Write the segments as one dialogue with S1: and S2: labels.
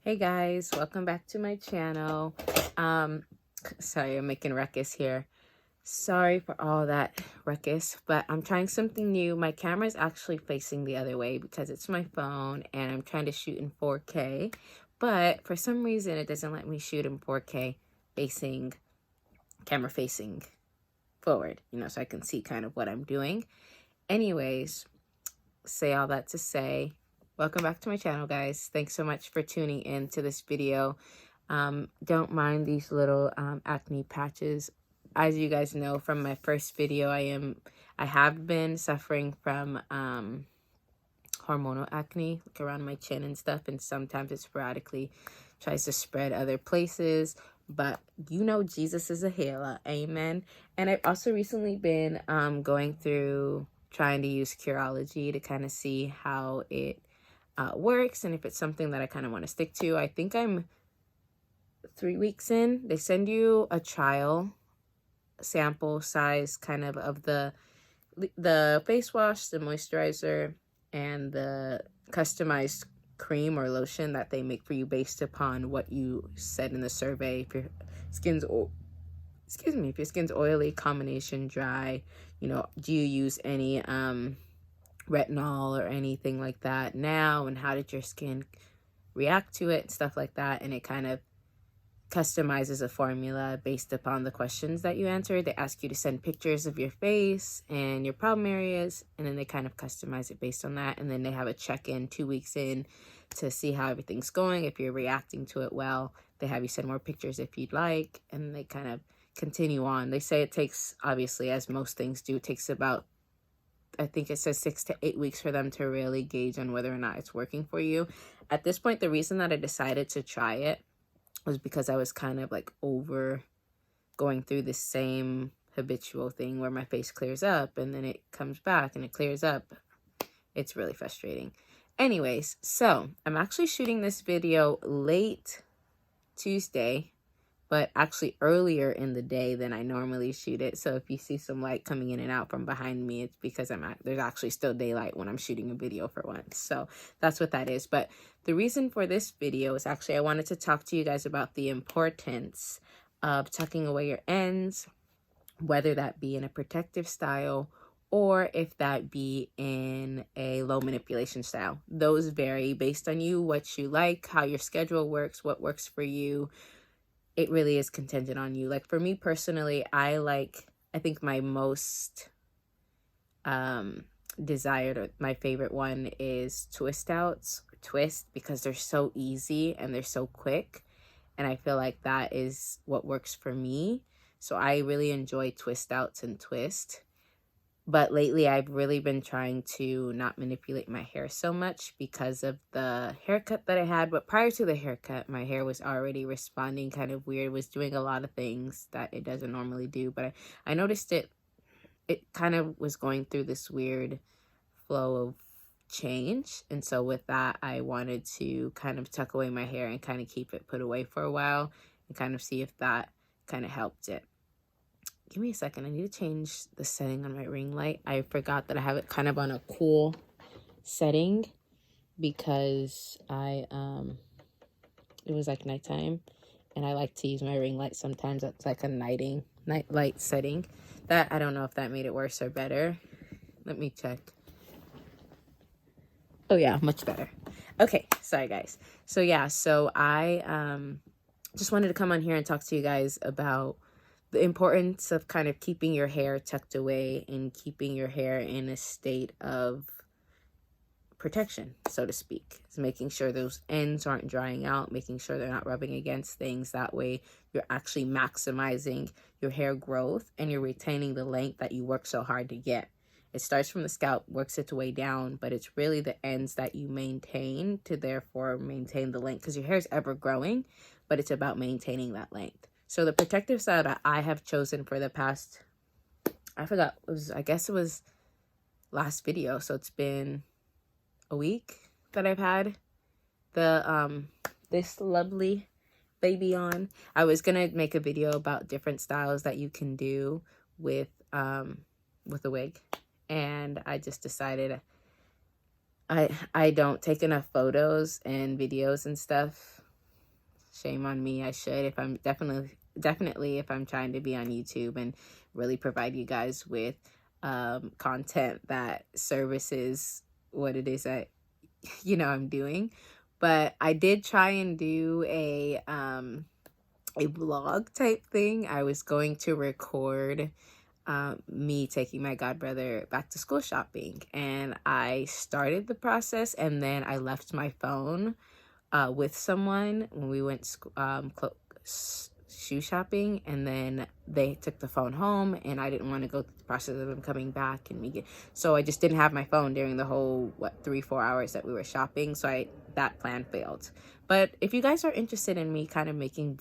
S1: Hey guys, welcome back to my channel. Sorry, I'm making ruckus here. Sorry for all that ruckus, but I'm trying something new. My camera is actually facing the other way because it's my phone and I'm trying to shoot in 4K, but for some reason it doesn't let me shoot in 4K camera facing forward, so I can see kind of what I'm doing. Anyways, say all that to say, welcome back to my channel, guys. Thanks so much for tuning in to this video. Don't mind these little acne patches. As you guys know from my first video, I have been suffering from hormonal acne, like around my chin and stuff, and sometimes it sporadically tries to spread other places. But Jesus is a healer, amen. And I've also recently been going through trying to use Curology to kind of see how it works and if it's something that I kind of want to stick to. I think I'm 3 weeks in. They send you a trial sample size kind of the face wash, the moisturizer, and the customized cream or lotion that they make for you based upon what you said in the survey. If your skin's if your skin's oily, combination dry, do you use any retinol or anything like that now, and how did your skin react to it, stuff like that. And it kind of customizes a formula based upon the questions that you answered. They ask you to send pictures of your face and your problem areas, and then they kind of customize it based on that. And then they have a check-in 2 weeks in to see how everything's going. If you're reacting to it well, they have you send more pictures if you'd like, and they kind of continue on. They say it takes, obviously, as most things do, it takes about, I think it says 6 to 8 weeks for them to really gauge on whether or not it's working for you. At this point, the reason that I decided to try it was because I was kind of like over going through the same habitual thing where my face clears up and then it comes back and it clears up. It's really frustrating. Anyways, so I'm actually shooting this video late Tuesday, but actually earlier in the day than I normally shoot it. So if you see some light coming in and out from behind me, it's because there's actually still daylight when I'm shooting a video for once. So that's what that is. But the reason for this video is actually I wanted to talk to you guys about the importance of tucking away your ends, whether that be in a protective style or if that be in a low manipulation style. Those vary based on you, what you like, how your schedule works, what works for you. It really is contingent on you. Like for me personally, I think my most desired, or my favorite one is twist outs, because they're so easy and they're so quick. And I feel like that is what works for me. So I really enjoy twist outs and twist. But lately I've really been trying to not manipulate my hair so much because of the haircut that I had. But prior to the haircut, my hair was already responding kind of weird, was doing a lot of things that it doesn't normally do. But I noticed it kind of was going through this weird flow of change. And so with that, I wanted to kind of tuck away my hair and kind of keep it put away for a while and kind of see if that kind of helped it. Give me a second. I need to change the setting on my ring light. I forgot that I have it kind of on a cool setting because it was like nighttime and I like to use my ring light sometimes. It's like a night light setting. That, I don't know if that made it worse or better. Let me check. Oh yeah, much better. Okay, sorry guys. So yeah, so I just wanted to come on here and talk to you guys about the importance of kind of keeping your hair tucked away and keeping your hair in a state of protection, so to speak. It's making sure those ends aren't drying out, making sure they're not rubbing against things. That way you're actually maximizing your hair growth and you're retaining the length that you work so hard to get. It starts from the scalp, works its way down, but it's really the ends that you maintain to therefore maintain the length, because your hair is ever growing, but it's about maintaining that length. So the protective style that I have chosen for the past, I guess it was last video. So it's been a week that I've had the this lovely baby on. I was gonna make a video about different styles that you can do with a wig, and I just decided I don't take enough photos and videos and stuff Shame on me. I should, if I'm definitely if I'm trying to be on YouTube and really provide you guys with content that services what it is that I'm doing. But I did try and do a vlog type thing. I was going to record me taking my godbrother back to school shopping, and I started the process, and then I left my phone with someone when we went shoe shopping, and then they took the phone home, and I didn't want to go through the process of them coming back and so I just didn't have my phone during the whole 3-4 hours that we were shopping. So that plan failed. But if you guys are interested in me kind of making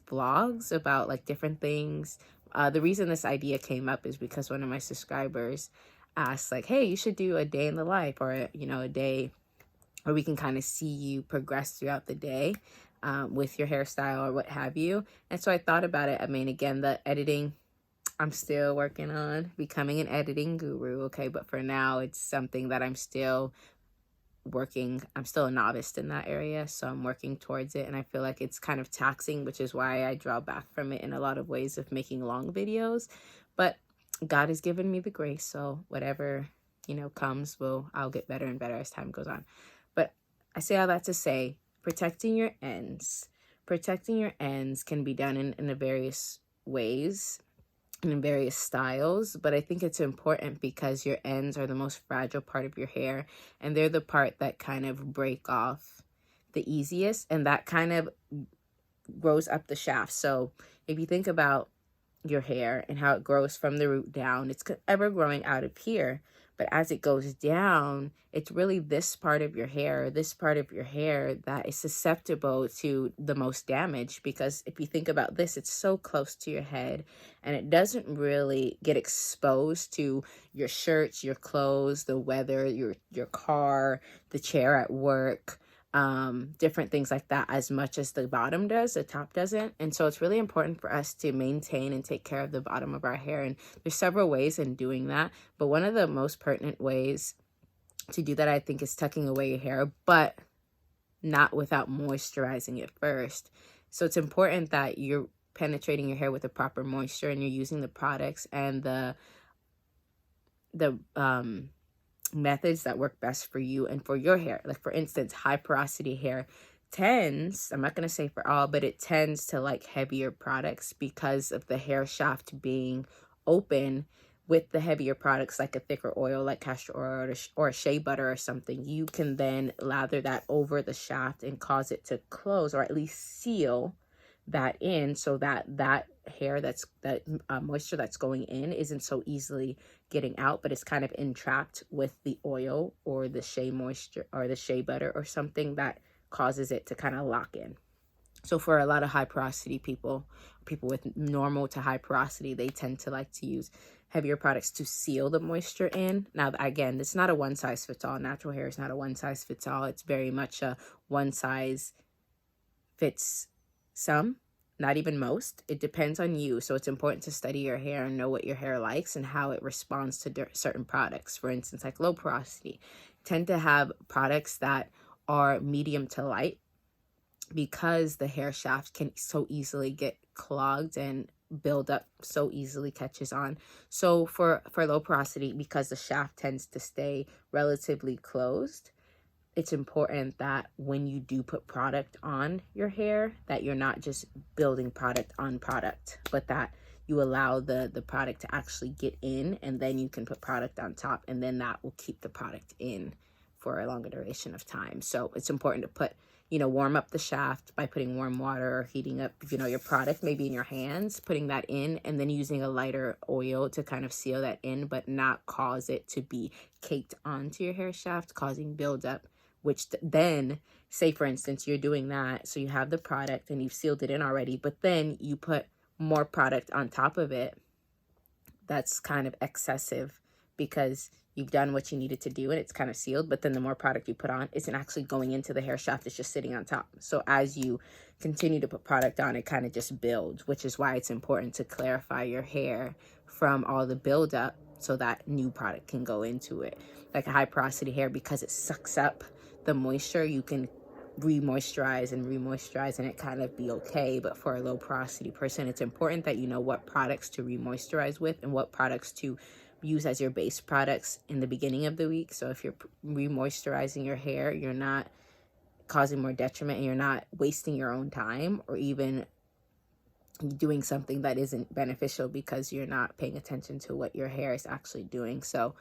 S1: vlogs about like different things, the reason this idea came up is because one of my subscribers asked, like, hey, you should do a day in the life, or a day where we can kind of see you progress throughout the day with your hairstyle or what have you. And so I thought about it. I mean, again, the editing, I'm still working on becoming an editing guru, okay? But for now, it's something that I'm still a novice in that area, so I'm working towards it, and I feel like it's kind of taxing, which is why I draw back from it in a lot of ways of making long videos. But God has given me the grace, so whatever comes, I'll get better and better as time goes on. But I say all that to say, protecting your ends can be done in various ways and in various styles, but I think it's important because your ends are the most fragile part of your hair, and they're the part that kind of break off the easiest, and that kind of grows up the shaft. So if you think about your hair and how it grows from the root down, it's ever growing out of here, but as it goes down, it's really this part of your hair that is susceptible to the most damage. Because if you think about this, it's so close to your head, and it doesn't really get exposed to your shirts, your clothes, the weather, your car, the chair at work, different things like that, as much as the bottom does. The top doesn't. And so it's really important for us to maintain and take care of the bottom of our hair, and there's several ways in doing that, but one of the most pertinent ways to do that, I think, is tucking away your hair, but not without moisturizing it first. So it's important that you're penetrating your hair with the proper moisture, and you're using the products and the methods that work best for you and for your hair. Like, for instance, high porosity hair tends, I'm not going to say for all, but it tends to like heavier products because of the hair shaft being open. With the heavier products, like a thicker oil like castor oil or shea butter or something, you can then lather that over the shaft and cause it to close, or at least seal that in, so that moisture that's going in isn't so easily getting out, but it's kind of entrapped with the oil or the shea moisture or the shea butter or something that causes it to kind of lock in. So for a lot of high porosity people with normal to high porosity, they tend to like to use heavier products to seal the moisture in. Now, again, it's not a one size fits all. Natural hair is not a one size fits all. It's very much a one size fits some, not even most. It depends on you. So it's important to study your hair and know what your hair likes and how it responds to certain products. For instance, like low porosity tend to have products that are medium to light, because the hair shaft can so easily get clogged and build up so easily, catches on. So for low porosity, because the shaft tends to stay relatively closed, it's important that when you do put product on your hair, that you're not just building product on product, but that you allow the product to actually get in, and then you can put product on top, and then that will keep the product in for a longer duration of time. So it's important to put, warm up the shaft by putting warm water or heating up, your product maybe in your hands, putting that in, and then using a lighter oil to kind of seal that in, but not cause it to be caked onto your hair shaft, causing buildup, which then, say for instance, you're doing that, so you have the product and you've sealed it in already, but then you put more product on top of it. That's kind of excessive, because you've done what you needed to do and it's kind of sealed, but then the more product you put on isn't actually going into the hair shaft, it's just sitting on top. So as you continue to put product on, it kind of just builds, which is why it's important to clarify your hair from all the buildup so that new product can go into it. Like a high porosity hair, because it sucks up the moisture, you can re-moisturize and it kind of be okay. But for a low porosity person, it's important that you know what products to re-moisturize with and what products to use as your base products in the beginning of the week. So if you're re-moisturizing your hair, you're not causing more detriment and you're not wasting your own time or even doing something that isn't beneficial because you're not paying attention to what your hair is actually doing. So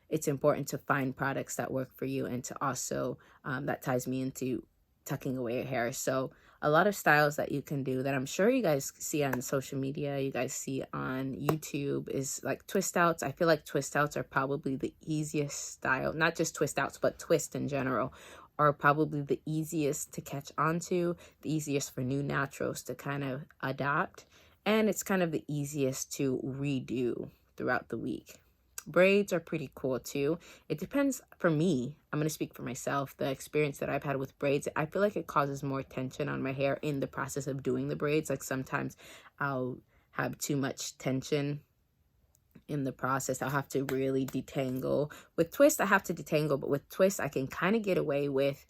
S1: it's important to find products that work for you, and to also that ties me into tucking away your hair. So a lot of styles that you can do that I'm sure you guys see on social media, you guys see on YouTube, is like twist outs. I feel like twist outs are probably the easiest style, not just twist outs, but twist in general are probably the easiest to catch onto, the easiest for new naturals to kind of adopt, and it's kind of the easiest to redo throughout the week. Braids are pretty cool too. It depends. For me, I'm going to speak for myself, the experience that I've had with braids, I feel like it causes more tension on my hair in the process of doing the braids. Like sometimes I'll have too much tension in the process. I'll have to really detangle. With twist, I have to detangle, but with twist, I can kind of get away with,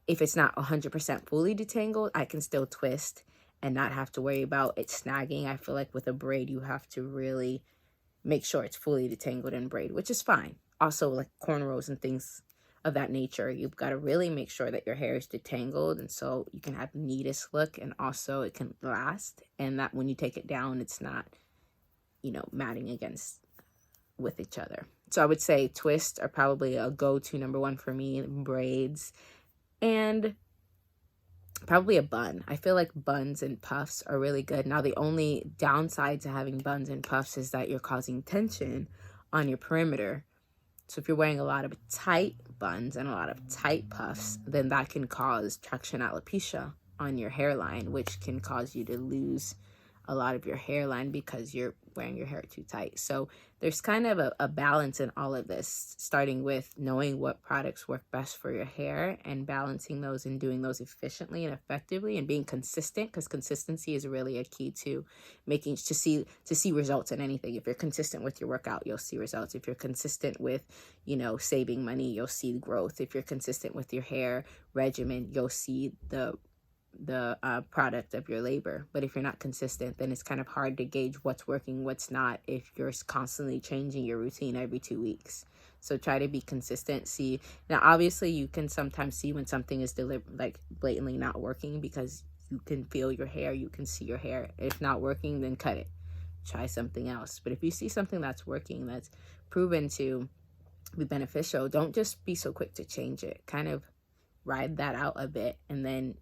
S1: if it's not 100% fully detangled, I can still twist and not have to worry about it snagging. I feel like with a braid, you have to really make sure it's fully detangled in braid, which is fine. Also, like cornrows and things of that nature, you've got to really make sure that your hair is detangled, and so you can have the neatest look, and also it can last, and that when you take it down, it's not, you know, matting against with each other. So I would say twists are probably a go-to number one for me, braids, and probably a bun. I feel like buns and puffs are really good. Now, the only downside to having buns and puffs is that you're causing tension on your perimeter. So if you're wearing a lot of tight buns and a lot of tight puffs, then that can cause traction alopecia on your hairline, which can cause you to lose a lot of your hairline because you're wearing your hair too tight. So there's kind of a balance in all of this, starting with knowing what products work best for your hair and balancing those and doing those efficiently and effectively and being consistent, because consistency is really a key to making to see results in anything. If you're consistent with your workout, you'll see results. If you're consistent with, you know, saving money, you'll see growth. If you're consistent with your hair regimen, you'll see the product of your labor. But if you're not consistent, then it's kind of hard to gauge what's working, what's not, if you're constantly changing your routine every 2 weeks. So try to be consistent. See, now obviously you can sometimes see when something is like blatantly not working, because you can feel your hair, you can see your hair. If not working, then cut it, try something else. But if you see something that's working, that's proven to be beneficial, don't just be so quick to change it. Kind of ride that out a bit, and then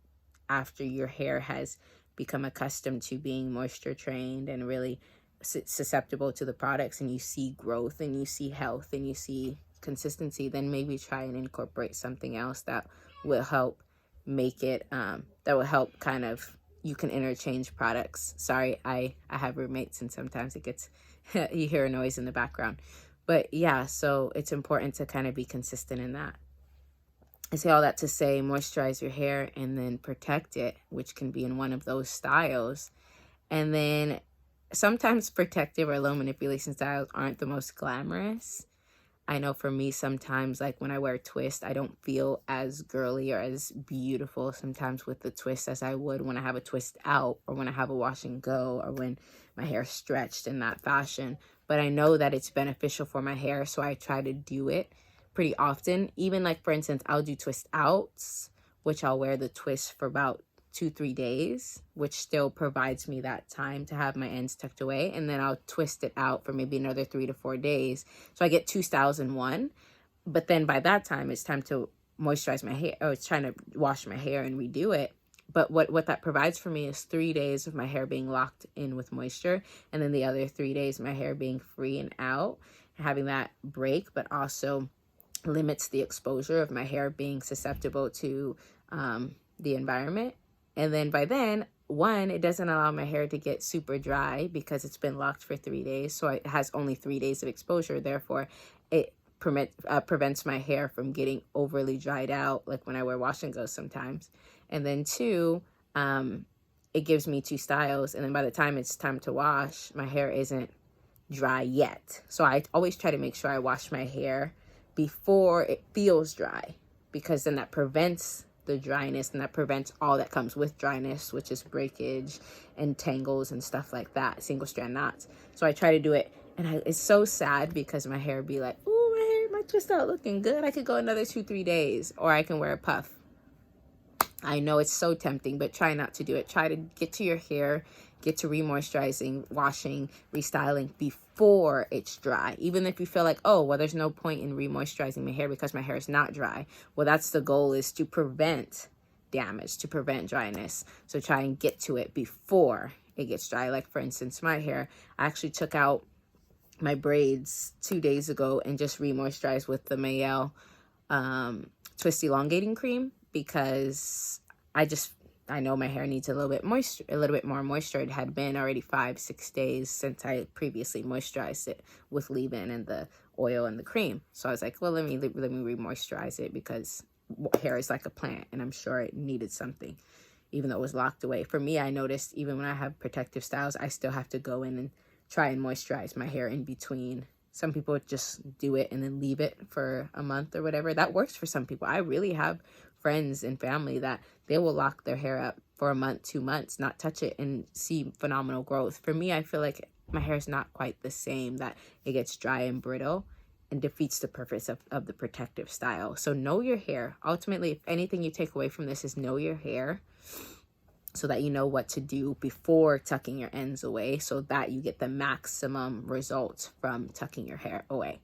S1: after your hair has become accustomed to being moisture trained and really susceptible to the products, and you see growth and you see health and you see consistency, then maybe try and incorporate something else that will help make it, that will help kind of, you can interchange products. Sorry, I have roommates and sometimes it gets, you hear a noise in the background. But yeah, so it's important to kind of be consistent in that. I say all that to say, moisturize your hair and then protect it, which can be in one of those styles. And then sometimes protective or low manipulation styles aren't the most glamorous. I know for me, sometimes, like when I wear twist, I don't feel as girly or as beautiful sometimes with the twist as I would when I have a twist out, or when I have a wash and go, or when my hair is stretched in that fashion. But I know that it's beneficial for my hair, so I try to do it pretty often. Even like, for instance, I'll do twist outs, which I'll wear the twist for about 2-3 days, which still provides me that time to have my ends tucked away, and then I'll twist it out for maybe another 3 to 4 days, so I get 2 styles in one. But then by that time, it's time to moisturize my hair, or it's trying to wash my hair and redo it. But what that provides for me is 3 days of my hair being locked in with moisture, and then the other 3 days my hair being free and out, having that break, but also limits the exposure of my hair being susceptible to the environment. And then by then, one, it doesn't allow my hair to get super dry because it's been locked for 3 days. So it has only 3 days of exposure. Therefore, it prevents my hair from getting overly dried out, like when I wear wash and go sometimes. And then two, it gives me 2 styles. And then by the time it's time to wash, my hair isn't dry yet. So I always try to make sure I wash my hair before it feels dry, because then that prevents the dryness, and that prevents all that comes with dryness, which is breakage and tangles and stuff like that, single strand knots. So I try to do it, and it's so sad because my hair be like, ooh, my hair might just start looking good. I could go another 2-3 days, or I can wear a puff. I know it's so tempting, but try not to do it. Try to get to your hair, get to re-moisturizing, washing, restyling before it's dry. Even if you feel like, oh, well, there's no point in re-moisturizing my hair because my hair is not dry. Well, that's the goal, is to prevent damage, to prevent dryness. So try and get to it before it gets dry. Like, for instance, my hair, I actually took out my braids 2 days ago and just re-moisturized with the Mayel Twist Elongating Cream, because I know my hair needs a little bit more moisture. It had been already 5-6 days since I previously moisturized it with leave-in and the oil and the cream. So I was like, well, let me re-moisturize it, because hair is like a plant, and I'm sure it needed something, even though it was locked away. For me, I noticed even when I have protective styles, I still have to go in and try and moisturize my hair in between. Some people just do it and then leave it for a month or whatever. That works for some people. I really have friends and family that they will lock their hair up for a month, 2 months, not touch it, and see phenomenal growth. For me, I feel like my hair is not quite the same, that it gets dry and brittle and defeats the purpose of the protective style. So know your hair. Ultimately, if anything you take away from this is know your hair, so that you know what to do before tucking your ends away, so that you get the maximum results from tucking your hair away.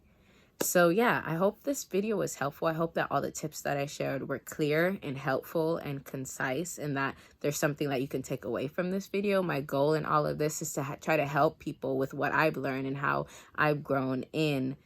S1: So yeah, I hope this video was helpful. I hope that all the tips that I shared were clear and helpful and concise, and that there's something that you can take away from this video. My goal in all of this is to try to help people with what I've learned and how I've grown in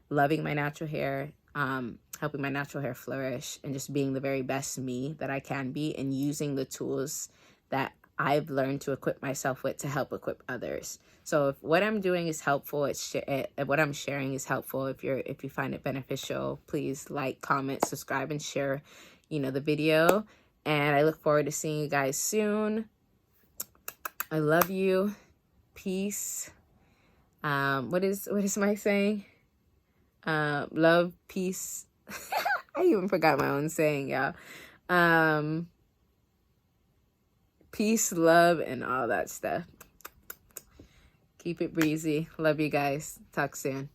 S1: loving my natural hair, helping my natural hair flourish, and just being the very best me that I can be, and using the tools that I've learned to equip myself with to help equip others. So if what I'm doing is helpful, what I'm sharing is helpful, if you find it beneficial, please like, comment, subscribe, and share, the video. And I look forward to seeing you guys soon. I love you. Peace. What is my saying? Love, peace. I even forgot my own saying, y'all. Peace, love, and all that stuff. Keep it breezy. Love you guys. Talk soon.